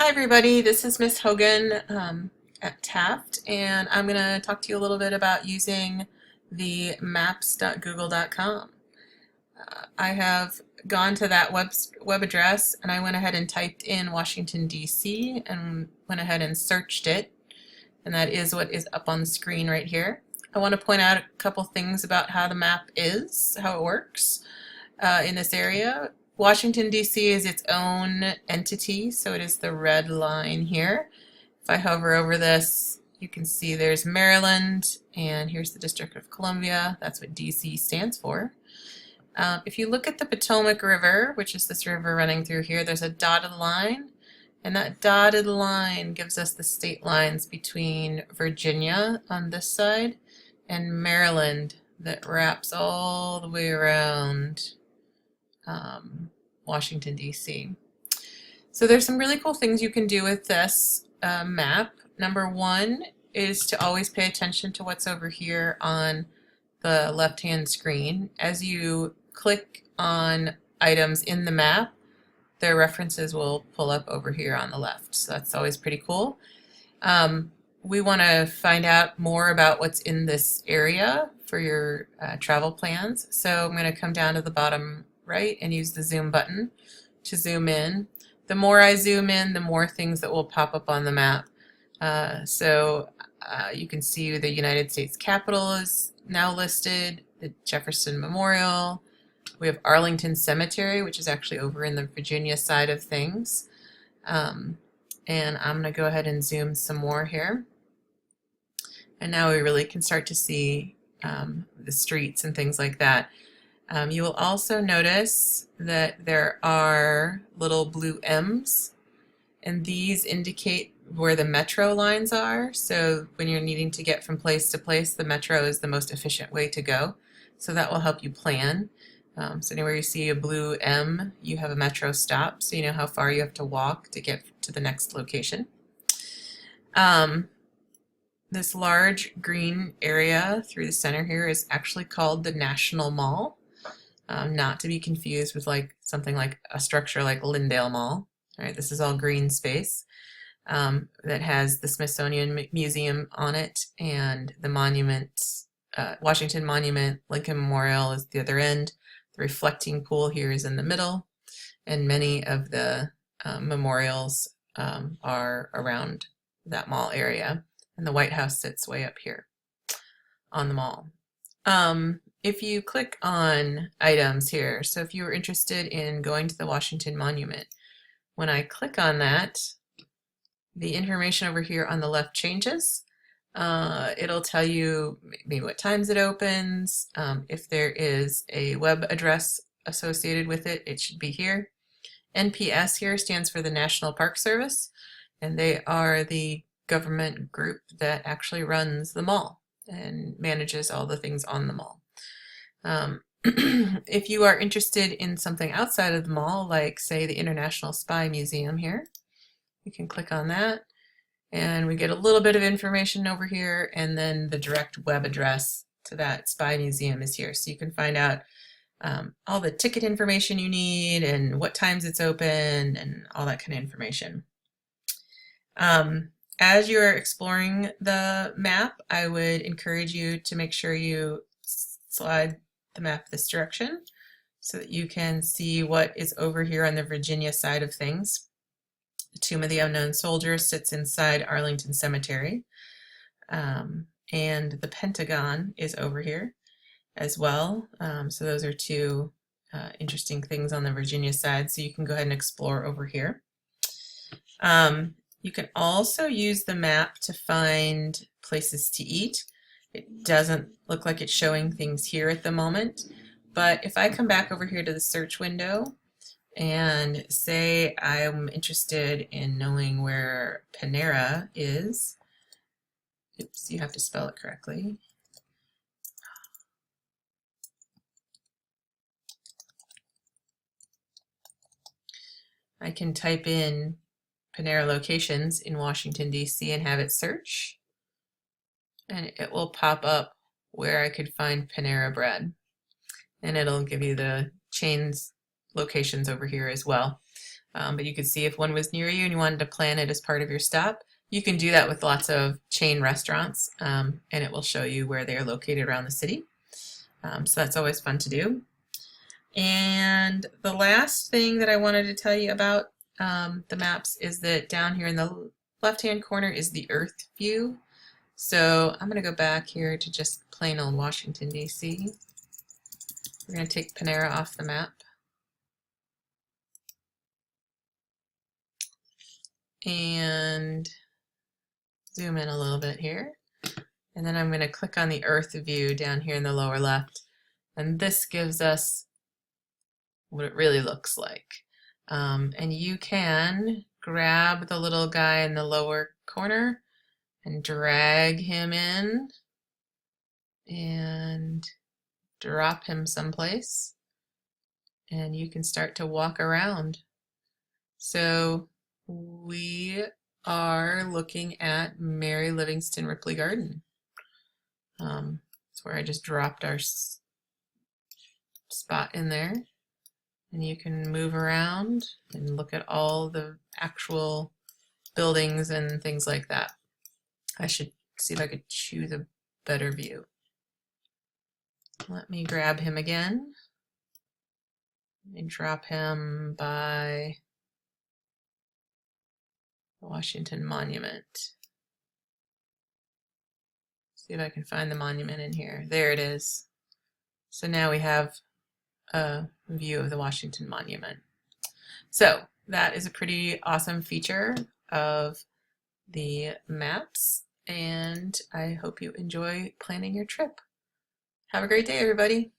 Hi everybody, this is Miss Hogan at Taft, and I'm going to talk to you a little bit about using the maps.google.com. I have gone to that web address and I went ahead and typed in Washington, D.C. and went ahead and searched it, and that is what is up on the screen right here. I want to point out a couple things about how the map is, how it works in this area. Washington, D.C. is its own entity, so it is the red line here. If I hover over this, you can see there's Maryland, and here's the District of Columbia. That's what D.C. stands for. If you look at the Potomac River, which is this river running through here, there's a dotted line, and that dotted line gives us the state lines between Virginia on this side and Maryland that wraps all the way around Washington, D.C. So there's some really cool things you can do with this map. Number one is to always pay attention to what's over here on the left-hand screen. As you click on items in the map, their references will pull up over here on the left. So that's always pretty cool. We want to find out more about what's in this area for your travel plans. So I'm going to come down to the bottom right and use the zoom button to zoom in. The more I zoom in, the more things that will pop up on the map. You can see the United States Capitol is now listed, the Jefferson Memorial. We have Arlington Cemetery, which is actually over in the Virginia side of things. And I'm going to go ahead and zoom some more here. And now we really can start to see the streets and things like that. You will also notice that there are little blue M's, and these indicate where the metro lines are. So when you're needing to get from place to place, the metro is the most efficient way to go. So that will help you plan. So anywhere you see a blue M, you have a metro stop, so you know how far you have to walk to get to the next location. This large green area through the center here is actually called the National Mall. Not to be confused with something like a structure like Lyndale Mall. All right, this is all green space that has the Smithsonian Museum on it, and the monuments, Washington Monument, Lincoln Memorial is the other end. The reflecting pool here is in the middle, and many of the memorials are around that mall area, and the White House sits way up here on the mall. If you click on items here, so if you were interested in going to the Washington Monument, when I click on that, the information over here on the left changes. It'll tell you maybe what times it opens. If there is a web address associated with it, it should be here. NPS here stands for the National Park Service, and they are the government group that actually runs the mall and manages all the things on the mall. If you are interested in something outside of the mall, like say the International Spy Museum here, you can click on that, and we get a little bit of information over here, and then the direct web address to that spy museum is here. So you can find out all the ticket information you need and what times it's open and all that kind of information. As you're exploring the map, I would encourage you to make sure you slide the map this direction so that you can see what is over here on the Virginia side of things. The Tomb of the Unknown Soldier sits inside Arlington Cemetery, and the Pentagon is over here as well. So those are two interesting things on the Virginia side, so you can go ahead and explore over here. You can also use the map to find places to eat. It doesn't look like it's showing things here at the moment, but if I come back over here to the search window and say I'm interested in knowing where Panera is, oops, you have to spell it correctly. I can type in Panera locations in Washington, D.C. and have it search, and it will pop up where I could find Panera Bread, and it'll give you the chain's locations over here as well. But you could see if one was near you and you wanted to plan it as part of your stop. You can do that with lots of chain restaurants, and it will show you where they are located around the city. So that's always fun to do. And the last thing that I wanted to tell you about the maps is that down here in the left-hand corner is the Earth view. So I'm going to go back here to just plain old Washington, D.C. We're going to take Panera off the map. And zoom in a little bit here. And then I'm going to click on the Earth view down here in the lower left. And this gives us what it really looks like. And you can grab the little guy in the lower corner and drag him in and drop him someplace. And you can start to walk around. So we are looking at Mary Livingston Ripley Garden. That's where I just dropped our spot in there. And you can move around and look at all the actual buildings and things like that. I should see if I could choose a better view. Let me grab him again. Let me drop him by the Washington Monument. See if I can find the monument in here. There it is. So now we have a view of the Washington Monument. So that is a pretty awesome feature of the maps, and I hope you enjoy planning your trip. Have a great day, everybody.